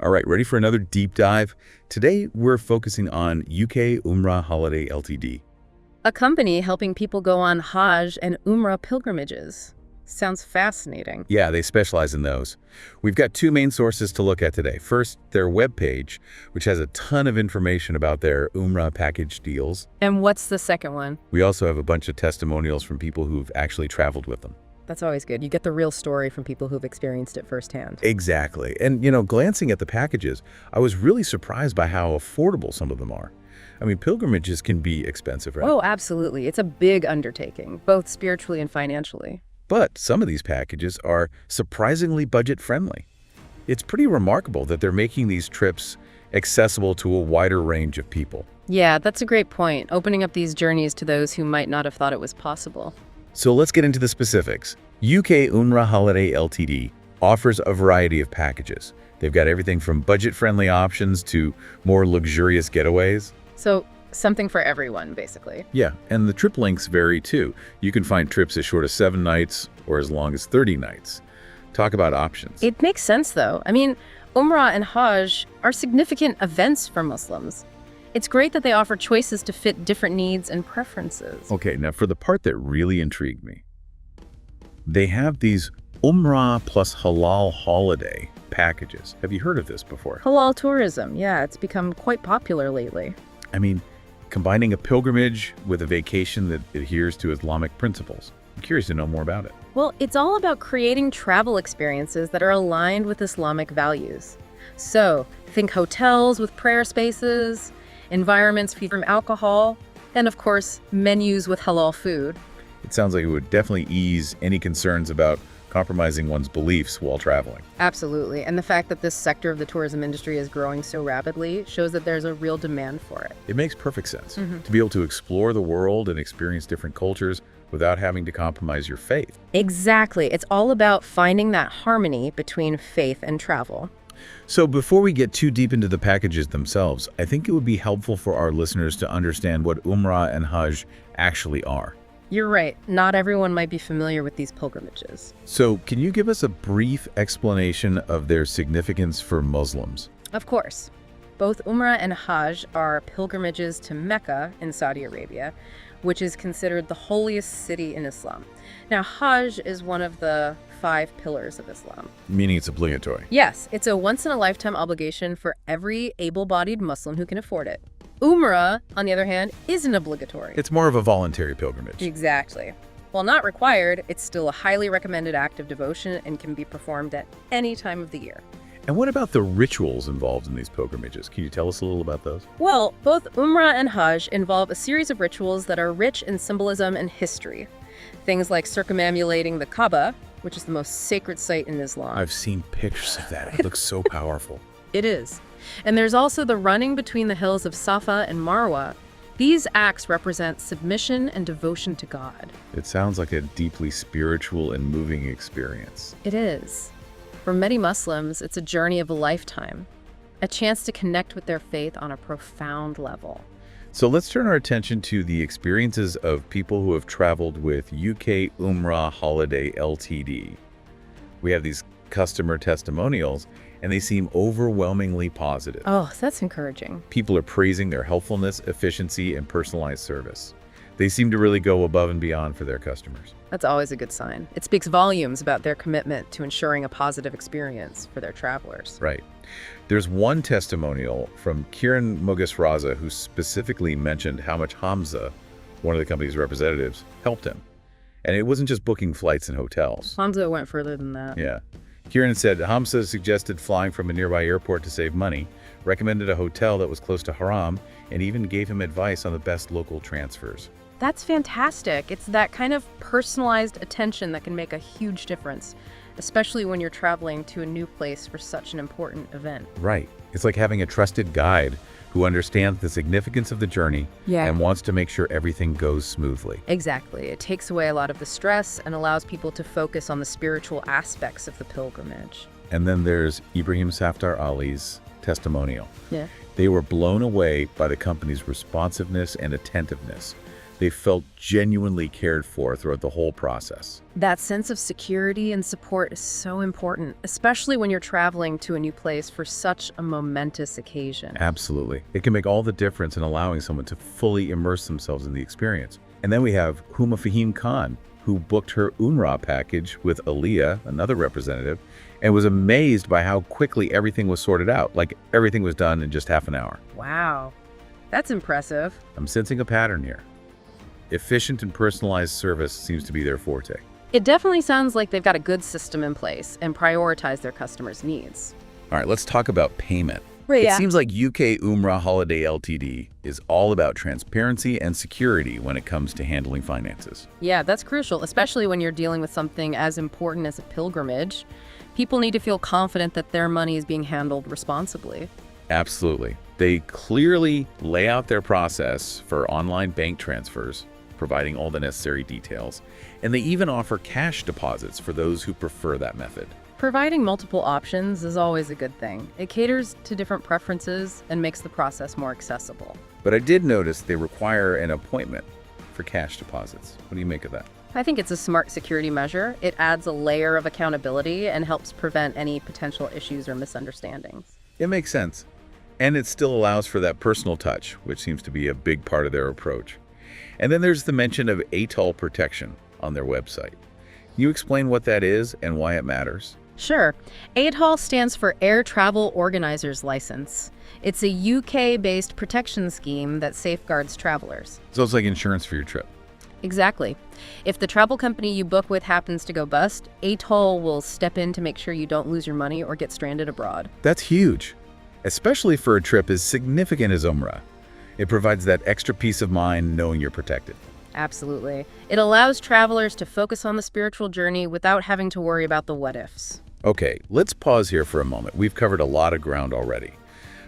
All right, ready for another deep dive? Today, we're focusing on UK Umrah Holiday Ltd. A company helping people go on Hajj and Umrah pilgrimages. Sounds fascinating. Yeah, they specialize in those. We've got two main sources to look at today. First, their webpage, which has a ton of information about their Umrah package deals. And what's the second one? We also have a bunch of testimonials from people who've actually traveled with them. That's always good. You get the real story from people who've experienced it firsthand. Exactly. And, glancing at the packages, I was really surprised by how affordable some of them are. I mean, pilgrimages can be expensive, right? Oh, absolutely. It's a big undertaking, both spiritually and financially. But some of these packages are surprisingly budget-friendly. It's pretty remarkable that they're making these trips accessible to a wider range of people. Yeah, that's a great point, opening up these journeys to those who might not have thought it was possible. So let's get into the specifics. UK Umrah Holiday Ltd. offers a variety of packages. They've got everything from budget-friendly options to more luxurious getaways. So, something for everyone, basically. Yeah, and the trip lengths vary too. You can find trips as short as 7 nights or as long as 30 nights. Talk about options. It makes sense, though. I mean, Umrah and Hajj are significant events for Muslims. It's great that they offer choices to fit different needs and preferences. Okay, now for the part that really intrigued me. They have these Umrah plus Halal holiday packages. Have you heard of this before? Halal tourism, yeah, it's become quite popular lately. I mean, combining a pilgrimage with a vacation that adheres to Islamic principles. I'm curious to know more about it. Well, it's all about creating travel experiences that are aligned with Islamic values. So, think hotels with prayer spaces, environments free from alcohol, and of course, menus with halal food. It sounds like it would definitely ease any concerns about compromising one's beliefs while traveling. Absolutely. And the fact that this sector of the tourism industry is growing so rapidly shows that there's a real demand for it. It makes perfect sense to be able to explore the world and experience different cultures without having to compromise your faith. Exactly. It's all about finding that harmony between faith and travel. So before we get too deep into the packages themselves, I think it would be helpful for our listeners to understand what Umrah and Hajj actually are. You're right. Not everyone might be familiar with these pilgrimages. So can you give us a brief explanation of their significance for Muslims? Of course. Both Umrah and Hajj are pilgrimages to Mecca in Saudi Arabia, which is considered the holiest city in Islam. Now, Hajj is one of the 5 pillars of Islam. Meaning it's obligatory. Yes, it's a once-in-a-lifetime obligation for every able-bodied Muslim who can afford it. Umrah, on the other hand, isn't obligatory. It's more of a voluntary pilgrimage. Exactly. While not required, it's still a highly recommended act of devotion and can be performed at any time of the year. And what about the rituals involved in these pilgrimages? Can you tell us a little about those? Well, both Umrah and Hajj involve a series of rituals that are rich in symbolism and history. Things like circumambulating the Kaaba, which is the most sacred site in Islam. I've seen pictures of that. It looks so powerful. It is. And there's also the running between the hills of Safa and Marwa. These acts represent submission and devotion to God. It sounds like a deeply spiritual and moving experience. It is. For many Muslims, it's a journey of a lifetime, a chance to connect with their faith on a profound level. So let's turn our attention to the experiences of people who have traveled with UK Umrah Holiday Ltd. We have these customer testimonials, and they seem overwhelmingly positive. Oh, that's encouraging. People are praising their helpfulness, efficiency, and personalized service. They seem to really go above and beyond for their customers. That's always a good sign. It speaks volumes about their commitment to ensuring a positive experience for their travelers. Right. There's one testimonial from Kiran Mugisraza who specifically mentioned how much Hamza, one of the company's representatives, helped him. And it wasn't just booking flights and hotels. Hamza went further than that. Yeah. Kiran said Hamza suggested flying from a nearby airport to save money, recommended a hotel that was close to Haram, and even gave him advice on the best local transfers. That's fantastic. It's that kind of personalized attention that can make a huge difference, especially when you're traveling to a new place for such an important event. Right. It's like having a trusted guide who understands the significance of the journey and wants to make sure everything goes smoothly. Exactly. It takes away a lot of the stress and allows people to focus on the spiritual aspects of the pilgrimage. And then there's Ibrahim Safdar Ali's testimonial. Yeah. They were blown away by the company's responsiveness and attentiveness. They felt genuinely cared for throughout the whole process. That sense of security and support is so important, especially when you're traveling to a new place for such a momentous occasion. Absolutely. It can make all the difference in allowing someone to fully immerse themselves in the experience. And then we have Huma Fahim Khan, who booked her Umrah package with Aliyah, another representative, and was amazed by how quickly everything was sorted out, like everything was done in just half an hour. Wow, that's impressive. I'm sensing a pattern here. Efficient and personalized service seems to be their forte. It definitely sounds like they've got a good system in place and prioritize their customers' needs. All right, let's talk about payment. Right, It seems like UK Umrah Holiday Ltd is all about transparency and security when it comes to handling finances. Yeah, that's crucial, especially when you're dealing with something as important as a pilgrimage. People need to feel confident that their money is being handled responsibly. Absolutely. They clearly lay out their process for online bank transfers, providing all the necessary details, and they even offer cash deposits for those who prefer that method. Providing multiple options is always a good thing. It caters to different preferences and makes the process more accessible. But I did notice they require an appointment for cash deposits. What do you make of that? I think it's a smart security measure. It adds a layer of accountability and helps prevent any potential issues or misunderstandings. It makes sense. And it still allows for that personal touch, which seems to be a big part of their approach. And then there's the mention of ATOL protection on their website. Can you explain what that is and why it matters? Sure. ATOL stands for Air Travel Organizers License. It's a UK-based protection scheme that safeguards travelers. So it's like insurance for your trip. Exactly. If the travel company you book with happens to go bust, ATOL will step in to make sure you don't lose your money or get stranded abroad. That's huge, especially for a trip as significant as Umrah. It provides that extra peace of mind knowing you're protected. Absolutely. It allows travelers to focus on the spiritual journey without having to worry about the what-ifs. Okay, let's pause here for a moment. We've covered a lot of ground already.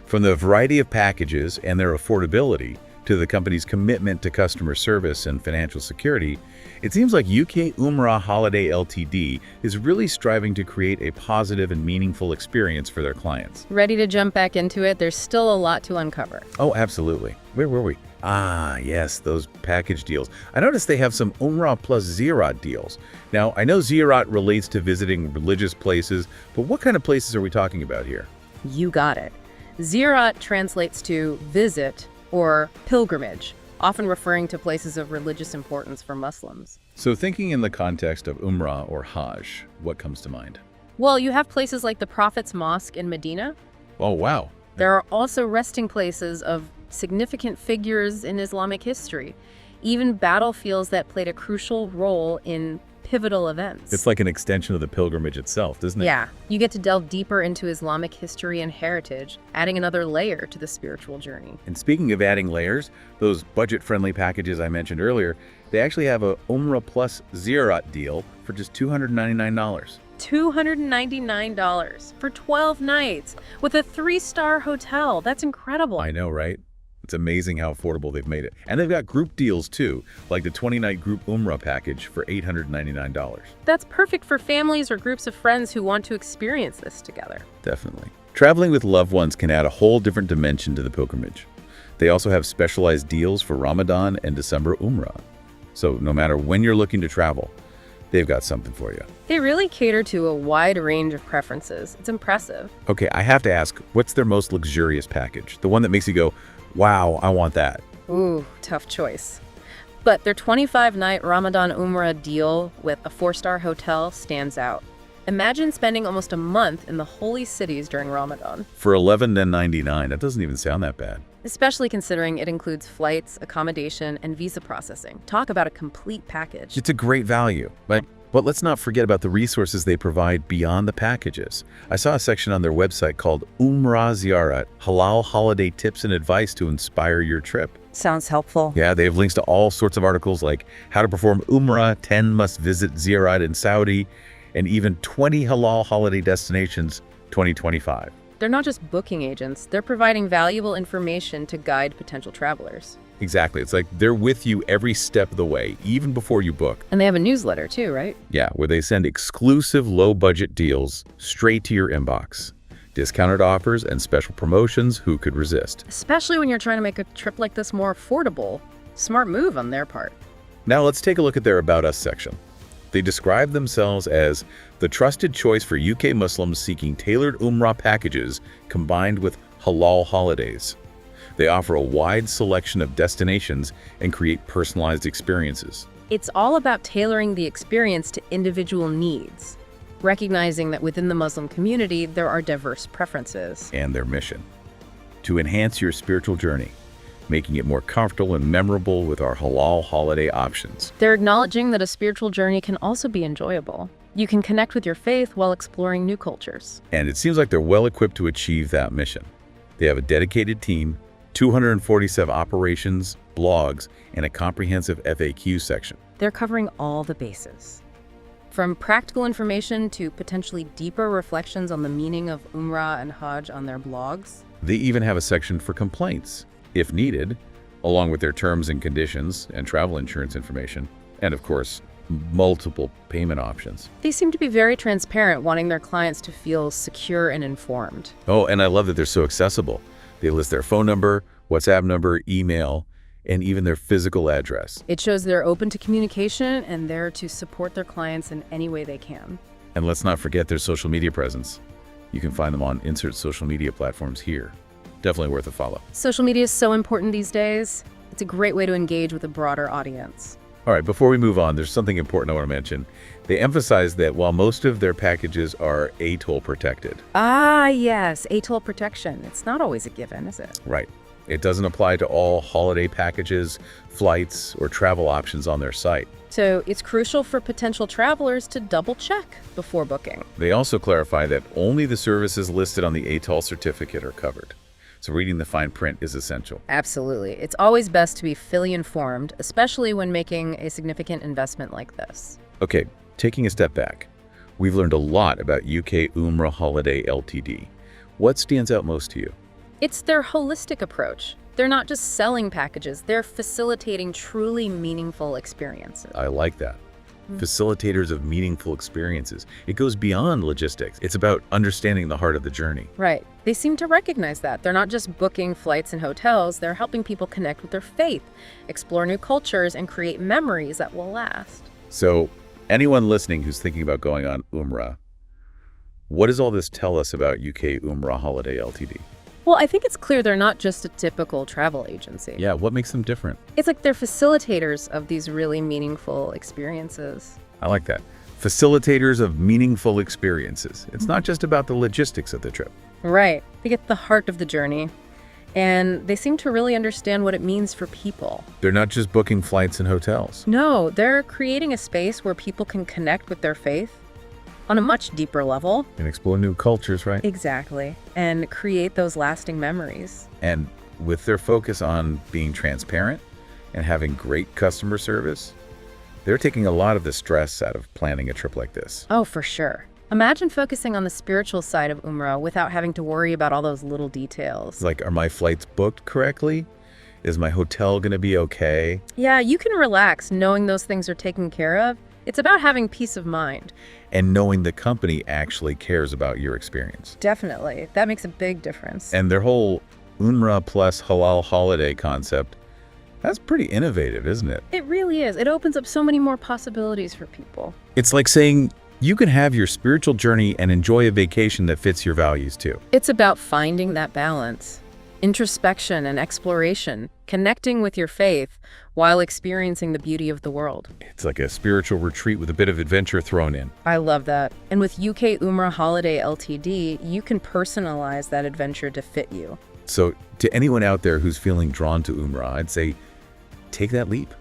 From the variety of packages and their affordability to the company's commitment to customer service and financial security, it seems like UK Umrah Holiday Ltd is really striving to create a positive and meaningful experience for their clients. Ready to jump back into it? There's still a lot to uncover. Oh, absolutely. Where were we? Ah, yes, those package deals. I noticed they have some Umrah plus Ziyarat deals. Now, I know Ziyarat relates to visiting religious places, but what kind of places are we talking about here? You got it. Ziyarat translates to visit or pilgrimage, often referring to places of religious importance for Muslims. So thinking in the context of Umrah or Hajj, what comes to mind? Well, you have places like the Prophet's Mosque in Medina. Oh, wow. There are also resting places of significant figures in Islamic history, even battlefields that played a crucial role in pivotal events. It's like an extension of the pilgrimage itself, isn't it? Yeah, you get to delve deeper into Islamic history and heritage, adding another layer to the spiritual journey. And speaking of adding layers, those budget-friendly packages I mentioned earlier, they actually have a Umrah plus Ziyarat deal for just $299. $299 for 12 nights with a 3-star hotel. That's incredible. I know, right? It's amazing how affordable they've made it. And they've got group deals too, like the 20-night group Umrah package for $899. That's perfect for families or groups of friends who want to experience this together. Definitely. Traveling with loved ones can add a whole different dimension to the pilgrimage. They also have specialized deals for Ramadan and December Umrah. So no matter when you're looking to travel, they've got something for you. They really cater to a wide range of preferences. It's impressive. Okay, I have to ask, what's their most luxurious package? The one that makes you go, wow, I want that. Ooh, tough choice. But their 25-night Ramadan Umrah deal with a 4-star hotel stands out. Imagine spending almost a month in the holy cities during Ramadan. For $11.99, that doesn't even sound that bad. Especially considering it includes flights, accommodation, and visa processing. Talk about a complete package. It's a great value. But let's not forget about the resources they provide beyond the packages. I saw a section on their website called Umrah Ziyarat, Halal Holiday Tips and Advice to Inspire Your Trip. Sounds helpful. Yeah, they have links to all sorts of articles like how to perform Umrah, 10 must-visit Ziyarat in Saudi, and even 20 halal holiday destinations 2025. They're not just booking agents, they're providing valuable information to guide potential travelers. Exactly. It's like they're with you every step of the way, even before you book. And they have a newsletter too, right? Yeah, where they send exclusive low-budget deals straight to your inbox. Discounted offers and special promotions, who could resist? Especially when you're trying to make a trip like this more affordable. Smart move on their part. Now let's take a look at their About Us section. They describe themselves as the trusted choice for UK Muslims seeking tailored Umrah packages combined with halal holidays. They offer a wide selection of destinations and create personalized experiences. It's all about tailoring the experience to individual needs, recognizing that within the Muslim community, there are diverse preferences. And their mission: to enhance your spiritual journey, making it more comfortable and memorable with our halal holiday options. They're acknowledging that a spiritual journey can also be enjoyable. You can connect with your faith while exploring new cultures. And it seems like they're well equipped to achieve that mission. They have a dedicated team, 247 operations, blogs, and a comprehensive FAQ section. They're covering all the bases. From practical information to potentially deeper reflections on the meaning of Umrah and Hajj on their blogs. They even have a section for complaints, if needed, along with their terms and conditions and travel insurance information, and of course, multiple payment options. They seem to be very transparent, wanting their clients to feel secure and informed. Oh, and I love that they're so accessible. They list their phone number, WhatsApp number, email, and even their physical address. It shows they're open to communication and there to support their clients in any way they can. And let's not forget their social media presence. You can find them on insert social media platforms here. Definitely worth a follow. Social media is so important these days. It's a great way to engage with a broader audience. All right, before we move on, there's something important I want to mention. They emphasize that while most of their packages are ATOL protected. Ah, yes, ATOL protection. It's not always a given, is it? Right. It doesn't apply to all holiday packages, flights, or travel options on their site. So it's crucial for potential travelers to double check before booking. They also clarify that only the services listed on the ATOL certificate are covered. So reading the fine print is essential. Absolutely. It's always best to be fully informed, especially when making a significant investment like this. Okay, taking a step back. We've learned a lot about UK Umrah Holiday Ltd. What stands out most to you? It's their holistic approach. They're not just selling packages, they're facilitating truly meaningful experiences. I like that. Facilitators of meaningful experiences. It goes beyond logistics. It's about understanding the heart of the journey. Right. They seem to recognize that. They're not just booking flights and hotels, they're helping people connect with their faith, explore new cultures, and create memories that will last. So, anyone listening who's thinking about going on Umrah, what does all this tell us about UK Umrah Holiday Ltd? Well, I think it's clear they're not just a typical travel agency. Yeah, what makes them different? It's like they're facilitators of these really meaningful experiences. I like that. Facilitators of meaningful experiences. It's not just about the logistics of the trip. Right. They get the heart of the journey, and they seem to really understand what it means for people. They're not just booking flights and hotels. No, they're creating a space where people can connect with their faith on a much deeper level. And explore new cultures, right? Exactly. And create those lasting memories. And with their focus on being transparent and having great customer service, they're taking a lot of the stress out of planning a trip like this. Oh, for sure. Imagine focusing on the spiritual side of Umrah without having to worry about all those little details. Like, are my flights booked correctly? Is my hotel going to be okay? Yeah, you can relax knowing those things are taken care of. It's about having peace of mind. And knowing the company actually cares about your experience. Definitely. That makes a big difference. And their whole Umrah plus halal holiday concept, that's pretty innovative, isn't it? It really is. It opens up so many more possibilities for people. It's like saying you can have your spiritual journey and enjoy a vacation that fits your values too. It's about finding that balance. Introspection and exploration, connecting with your faith while experiencing the beauty of the world. It's like a spiritual retreat with a bit of adventure thrown in. I love that. And with UK Umrah Holiday Ltd, you can personalize that adventure to fit you. So to anyone out there who's feeling drawn to Umrah, I'd say take that leap.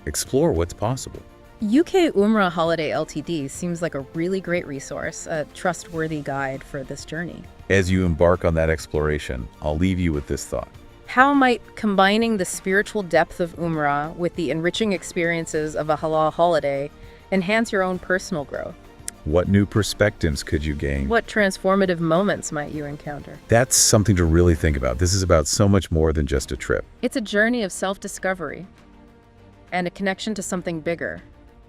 Explore what's possible. UK Umrah Holiday Ltd seems like a really great resource, a trustworthy guide for this journey. As you embark on that exploration, I'll leave you with this thought. How might combining the spiritual depth of Umrah with the enriching experiences of a halal holiday enhance your own personal growth? What new perspectives could you gain? What transformative moments might you encounter? That's something to really think about. This is about so much more than just a trip. It's a journey of self-discovery and a connection to something bigger.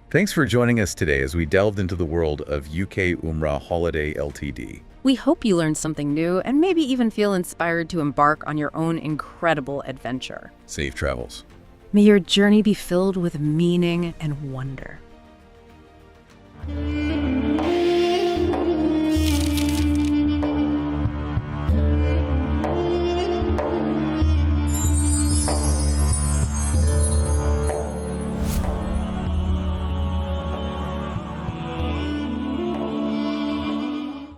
Thanks for joining us today as we delved into the world of UK Umrah Holiday Ltd. We hope you learned something new and maybe even feel inspired to embark on your own incredible adventure. Safe travels. May your journey be filled with meaning and wonder.